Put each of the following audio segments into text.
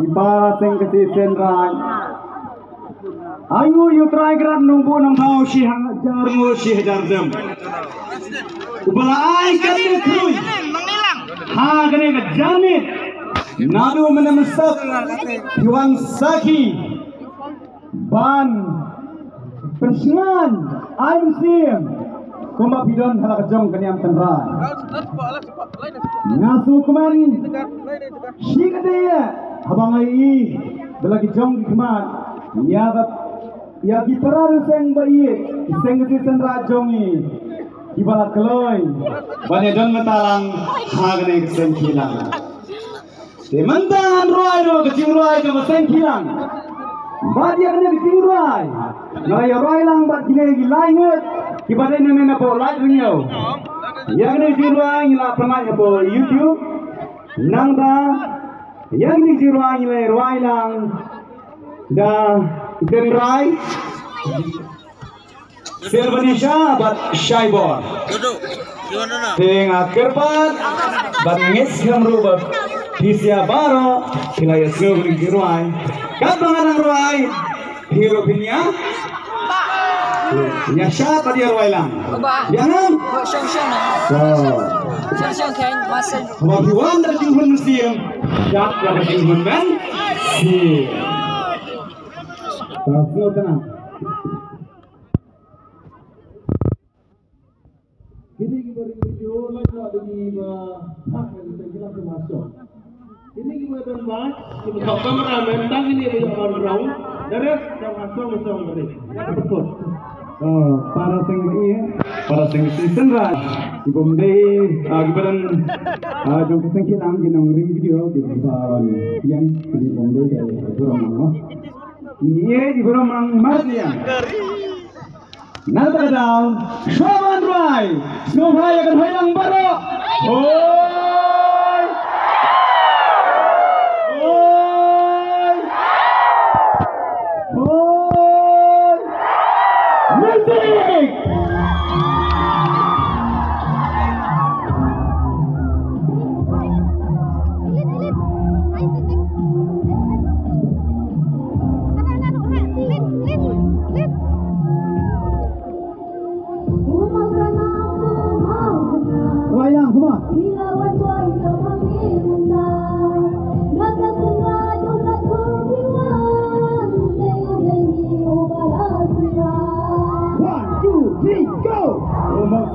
Ibarat yang kesisen rai. Ayo you try gerak nunggu nang mau si hajar mu si hajar dem. Ubelai kami krui. Ha kene kejamin. Nadu menemesap Yuan Saki Ban Persian I'm Sim Kumba Pidon halak jong keniam tenra Ngasu kemarin Shikadaya Habang ai Belagi jong kemar Ya di peraru seng bayi Seng kesi tenra jongi Ibarat keloy Banedon metalang Hagne keseng kilang Sementan Roy do kecing Roy ke meseng kilang. Badia kena kecing Roy. Naya Roy lang bat kini gilai ngut. Kibadai nama po like video. Ya kena kecing Roy ngila pernah po YouTube. Nang da. Ya kena kecing Roy ngila Roy lang. Da ikan Roy. Serbanisha bat shy ball. Duduk. Gimana nak? Tengah kerpat. Bat ngis hamrubat. Hisya baro hilaya sugri giruai kabangan ruai hero pinya ya siapa dia ruai lang jangan kebagian dari jumlah museum siapa dari jumlah kan si tenang ini video lagi ada di hak yang kita masuk. Ini gimana bang? Kita kameramen tang ini punya orang dari sama dari. Betul. Para sing season rai. Ibom deh, gibaran jom keseng kilang ginong ring video di bawaan yang di bom deh dari burung mana. Ini di burung mang martian. Nanti down, Shaman Rai, Snowfly akan hilang baru.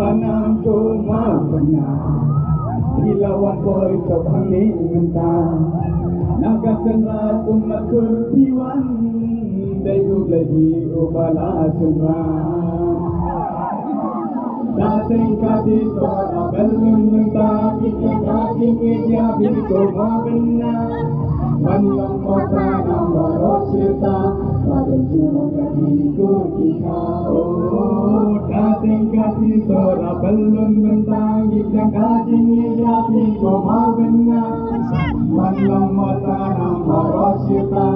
Tanam cuma benar dilawan boy kepani mentah naga senra umat kurpiwan dayu lagi ubala senra daseng kasih suara belum mentah bikin kasih media bikin benar Manlang kota nambah rosita Badan cuma kasih kurkika Oh daseng kasih suara belum mentah bikin kasih media bikin benar Manlang kota nambah rosita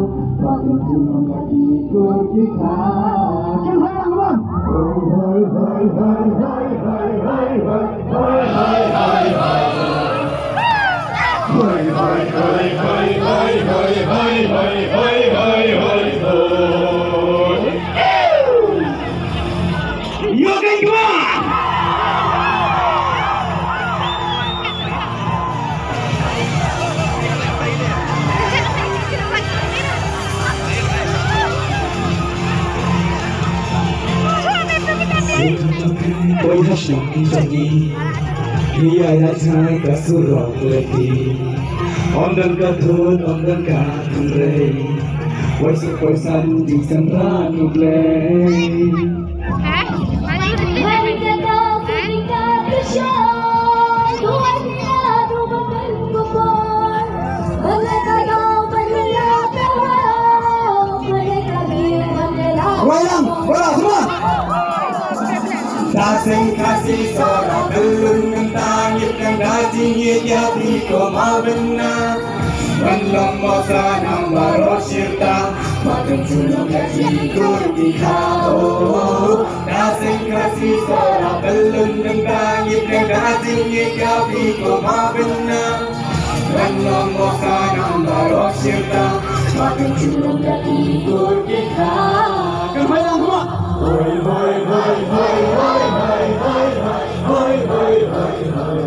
Badan cuma kasih kurkika Hoi hoi hoi hoi hoi hoi hoi hoi hoi hoi hoi Hoi hoi hoi hoi hoi hoi hoi hoi hoi hoi hoi hoi You can go on! Ôi hát sống cho đi Khi ai đã trái cả số rõ lời đi Om dan ka thun, om dan ka thun rei Quay sự quay sân, dì sân ra nụ lei Wayang, bola semua Daseng kasih seorang belum mentangit yang gajinya jadi koma benar Belum masa nambah rosirta Makan cuma kasih kurdi kau Daseng kasih seorang belum mentangit yang gajinya jadi koma benar Belum masa syirka makin cenderung jadi ikut kita. Kembali semua. Hoi hoi hoi hoi hoi hoi hoi hoi hoi hoi hoi.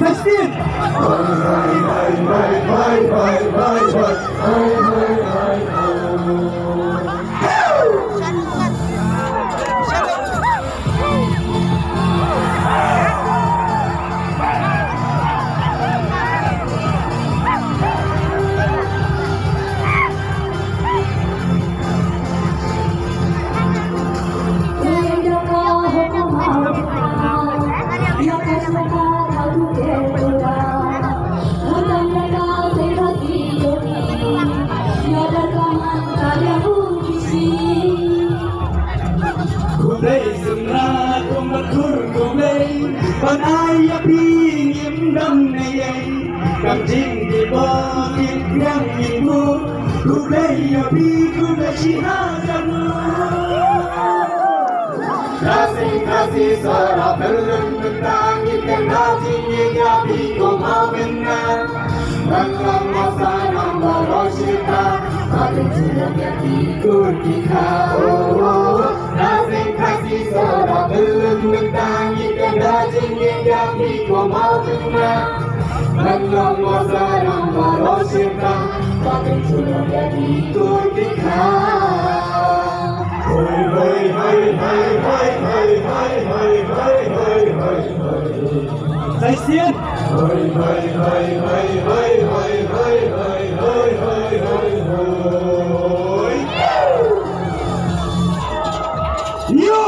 16. Hoi hoi hoi hoi hoi hoi hoi hoi hoi hoi hoi. Panaya pingin dam nayay kamjing di bakit yang ibu kulay api kulay sihajamu kasih sarap berlentang ikan daging api kumabenar dalam masa nambah rosyika makin sudah ikut kita kasih sarap berlentang ikan daging api kumabenar dalam masa nambah rosyika makin sudah ikut kita. Hoi hoi hoi hoi hoi hoi hoi hoi hoi hoi hoi hoi. Saya siap. Hoi hoi hoi hoi hoi hoi hoi hoi hoi hoi hoi hoi. Yo.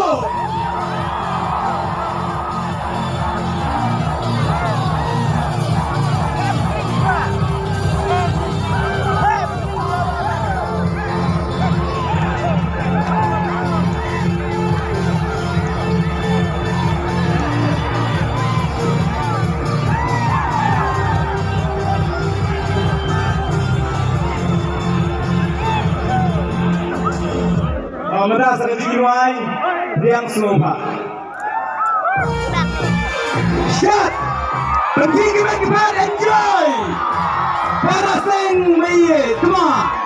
Mada sa katiginuay, Riang Sloma. Shot! Pagkikipan-kipan, enjoy! Para sa may, come on!